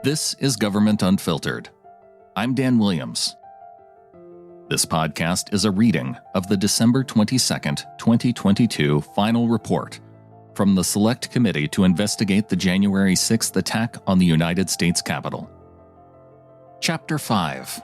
This is Government Unfiltered. I'm Dan Williams. This podcast is a reading of the December 22nd, 2022 final report from the Select Committee to investigate the January 6th attack on the United States Capitol. Chapter 5: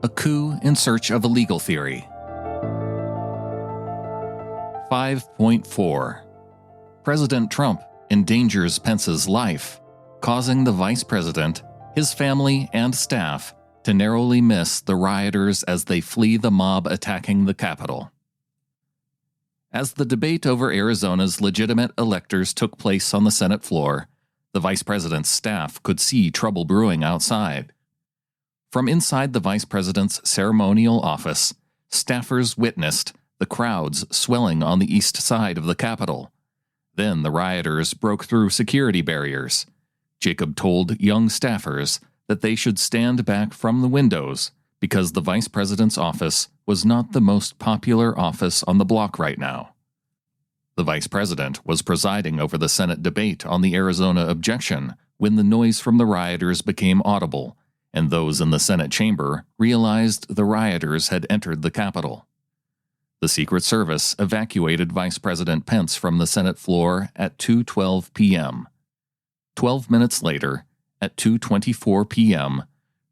A Coup in Search of a Legal Theory. 5.4 President Trump endangers Pence's life, causing the Vice President, his family, and staff to narrowly miss the rioters as they flee the mob attacking the Capitol. As the debate over Arizona's legitimate electors took place on the Senate floor, the Vice President's staff could see trouble brewing outside. From inside the Vice President's ceremonial office, staffers witnessed the crowds swelling on the east side of the Capitol. Then the rioters broke through security barriers. Jacob told young staffers that they should stand back from the windows because the Vice President's office was not the most popular office on the block right now. The Vice President was presiding over the Senate debate on the Arizona objection when the noise from the rioters became audible, and those in the Senate chamber realized the rioters had entered the Capitol. The Secret Service evacuated Vice President Pence from the Senate floor at 2:12 p.m. 12 minutes later, at 2:24 p.m.,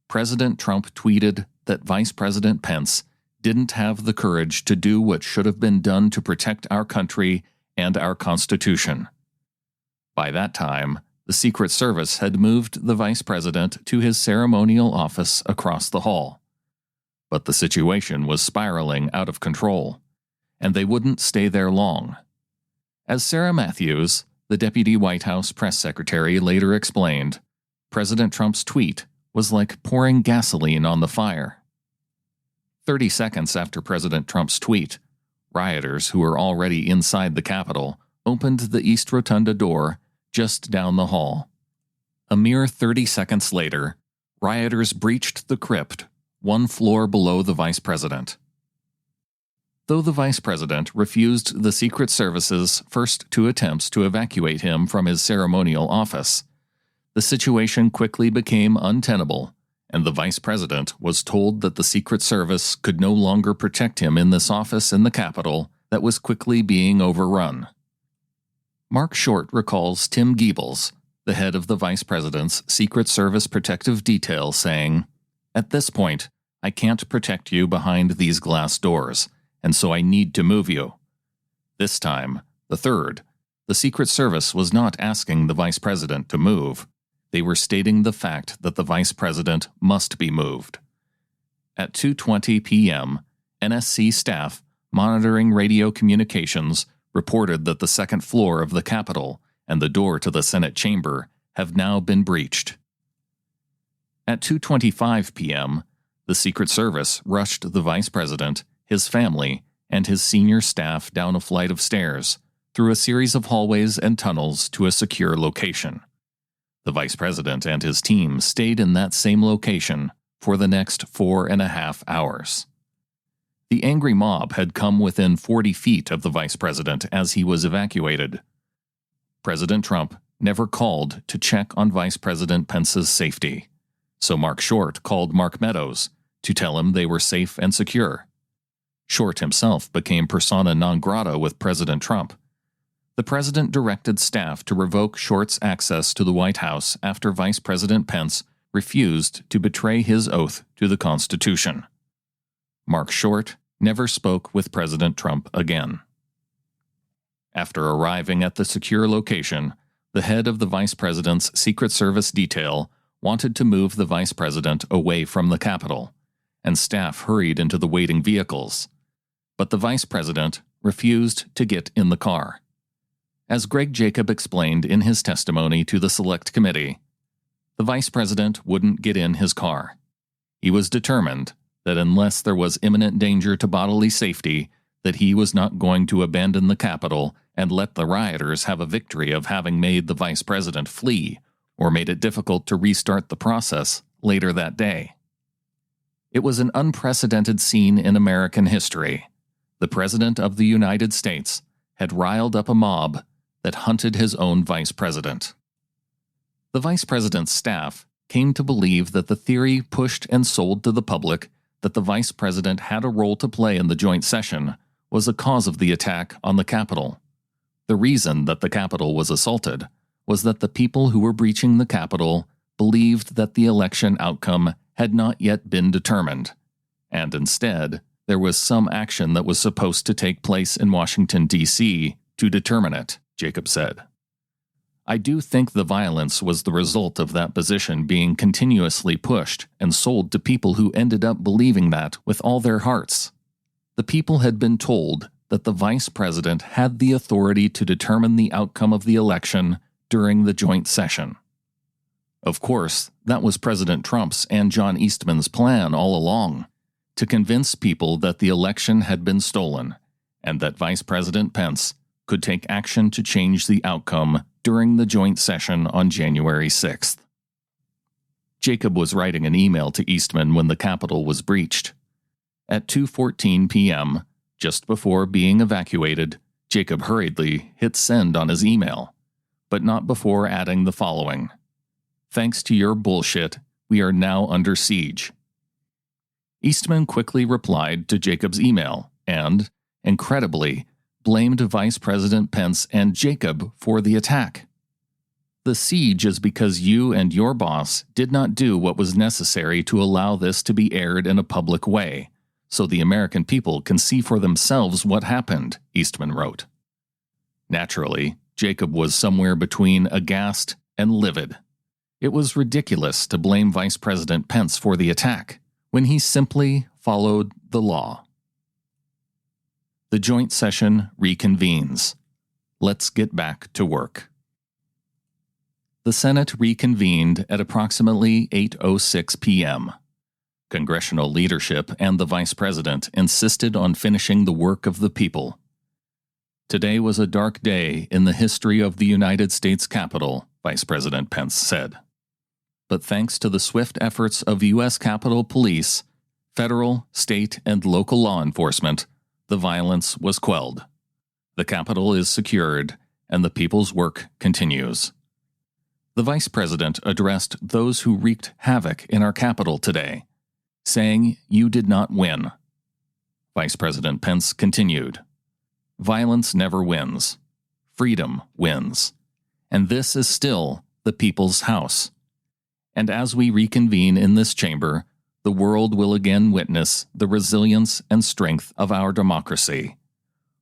President Trump tweeted that Vice President Pence didn't have the courage to do what should have been done to protect our country and our Constitution. By that time, the Secret Service had moved the Vice President to his ceremonial office across the hall. But the situation was spiraling out of control, and they wouldn't stay there long. As Sarah Matthews, the Deputy White House press secretary, later explained, President Trump's tweet was like pouring gasoline on the fire. 30 seconds after President Trump's tweet, rioters who were already inside the Capitol opened the East Rotunda door just down the hall. A mere 30 seconds later, rioters breached the crypt one floor below the Vice President. Though the Vice President refused the Secret Service's first two attempts to evacuate him from his ceremonial office, the situation quickly became untenable, and the Vice President was told that the Secret Service could no longer protect him in this office in the Capitol that was quickly being overrun. Mark Short recalls Tim Giebels, the head of the Vice President's Secret Service protective detail, saying, "At this point, I can't protect you behind these glass doors, and so I need to move you." This time, the third, the Secret Service was not asking the Vice President to move. They were stating the fact that the Vice President must be moved. At 2:20 p.m., NSC staff monitoring radio communications reported that the second floor of the Capitol and the door to the Senate chamber have now been breached. At 2:25 p.m., the Secret Service rushed the Vice President, his family, and his senior staff down a flight of stairs, through a series of hallways and tunnels to a secure location. The Vice President and his team stayed in that same location for the next 4.5 hours. The angry mob had come within 40 feet of the Vice President as he was evacuated. President Trump never called to check on Vice President Pence's safety, so Mark Short called Mark Meadows to tell him they were safe and secure. Short himself became persona non grata with President Trump. The president directed staff to revoke Short's access to the White House after Vice President Pence refused to betray his oath to the Constitution. Mark Short never spoke with President Trump again. After arriving at the secure location, the head of the Vice President's Secret Service detail wanted to move the Vice President away from the Capitol, and staff hurried into the waiting vehicles. But the Vice President refused to get in the car. As Greg Jacob explained in his testimony to the Select Committee, the Vice President wouldn't get in his car. He was determined that unless there was imminent danger to bodily safety, that he was not going to abandon the Capitol and let the rioters have a victory of having made the Vice President flee or made it difficult to restart the process later that day. It was an unprecedented scene in American history. The President of the United States had riled up a mob that hunted his own Vice President. The Vice President's staff came to believe that the theory pushed and sold to the public that the vice president had a role to play in the joint session was a cause of the attack on the Capitol. The reason that the Capitol was assaulted was that the people who were breaching the Capitol believed that the election outcome had not yet been determined, and instead, there was some action that was supposed to take place in Washington, D.C. to determine it, Jacob said. I do think the violence was the result of that position being continuously pushed and sold to people who ended up believing that with all their hearts. The people had been told that the vice president had the authority to determine the outcome of the election during the joint session. Of course, that was President Trump's and John Eastman's plan all along, to convince people that the election had been stolen and that Vice President Pence could take action to change the outcome during the joint session on January 6th. Jacob was writing an email to Eastman when the Capitol was breached. At 2:14 p.m., just before being evacuated, Jacob hurriedly hit send on his email, but not before adding the following: "Thanks to your bullshit, we are now under siege." Eastman quickly replied to Jacob's email and, incredibly, blamed Vice President Pence and Jacob for the attack. "The siege is because you and your boss did not do what was necessary to allow this to be aired in a public way, so the American people can see for themselves what happened," Eastman wrote. Naturally, Jacob was somewhere between aghast and livid. It was ridiculous to blame Vice President Pence for the attack when he simply followed the law. The joint session reconvenes. Let's get back to work. The Senate reconvened at approximately 8:06 p.m. Congressional leadership and the Vice President insisted on finishing the work of the people. "Today was a dark day in the history of the United States Capitol," Vice President Pence said. "But thanks to the swift efforts of U.S. Capitol Police, federal, state, and local law enforcement, the violence was quelled. The Capitol is secured, and the people's work continues." The Vice President addressed those who wreaked havoc in our Capitol today, saying, "You did not win." Vice President Pence continued, "Violence never wins. Freedom wins. And this is still the people's house. And as we reconvene in this chamber, the world will again witness the resilience and strength of our democracy.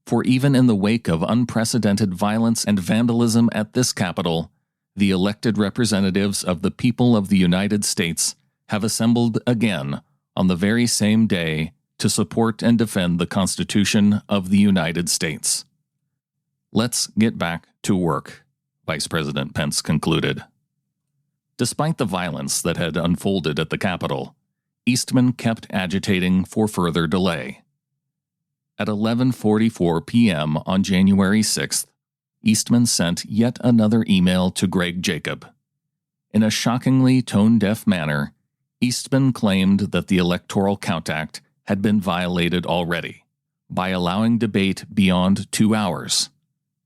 For even in the wake of unprecedented violence and vandalism at this Capitol, the elected representatives of the people of the United States have assembled again on the very same day to support and defend the Constitution of the United States. Let's get back to work," Vice President Pence concluded. Despite the violence that had unfolded at the Capitol, Eastman kept agitating for further delay. At 11:44 p.m. on January 6th, Eastman sent yet another email to Greg Jacob. In a shockingly tone-deaf manner, Eastman claimed that the Electoral Count Act had been violated already by allowing debate beyond 2 hours.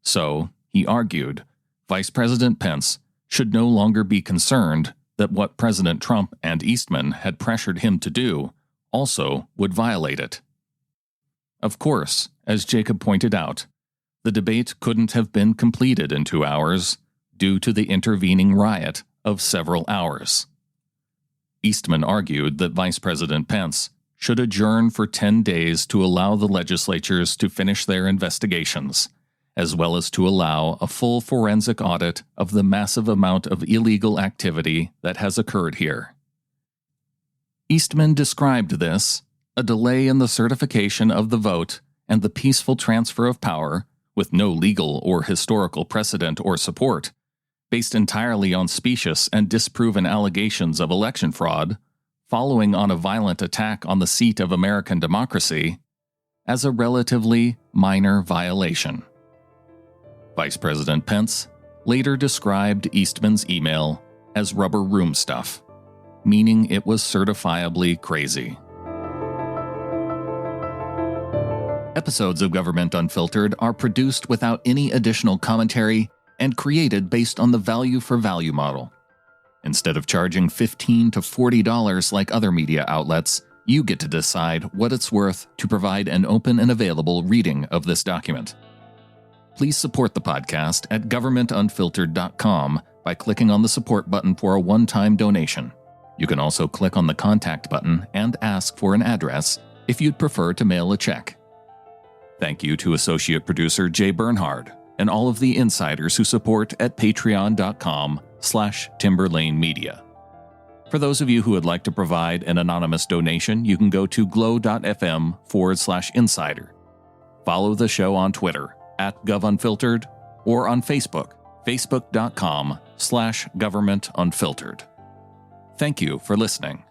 So, he argued, Vice President Pence should no longer be concerned that what President Trump and Eastman had pressured him to do also would violate it. Of course, as Jacob pointed out, the debate couldn't have been completed in 2 hours due to the intervening riot of several hours. Eastman argued that Vice President Pence should adjourn for 10 days to allow the legislatures to finish their investigations, as well as to allow a full forensic audit of the massive amount of illegal activity that has occurred here. Eastman described this, a delay in the certification of the vote and the peaceful transfer of power, with no legal or historical precedent or support, based entirely on specious and disproven allegations of election fraud, following on a violent attack on the seat of American democracy, as a relatively minor violation. Vice President Pence later described Eastman's email as rubber room stuff, meaning it was certifiably crazy. Episodes of Government Unfiltered are produced without any additional commentary and created based on the value for value model. Instead of charging $15 to $40 like other media outlets, you get to decide what it's worth to provide an open and available reading of this document. Please support the podcast at governmentunfiltered.com by clicking on the support button for a one-time donation. You can also click on the contact button and ask for an address if you'd prefer to mail a check. Thank you to associate producer Jay Bernhard and all of the insiders who support at patreon.com/timberlanemedia. For those of you who would like to provide an anonymous donation, you can go to glow.fm/insider. Follow the show on Twitter @govunfiltered or on Facebook, facebook.com/governmentunfiltered. Thank you for listening.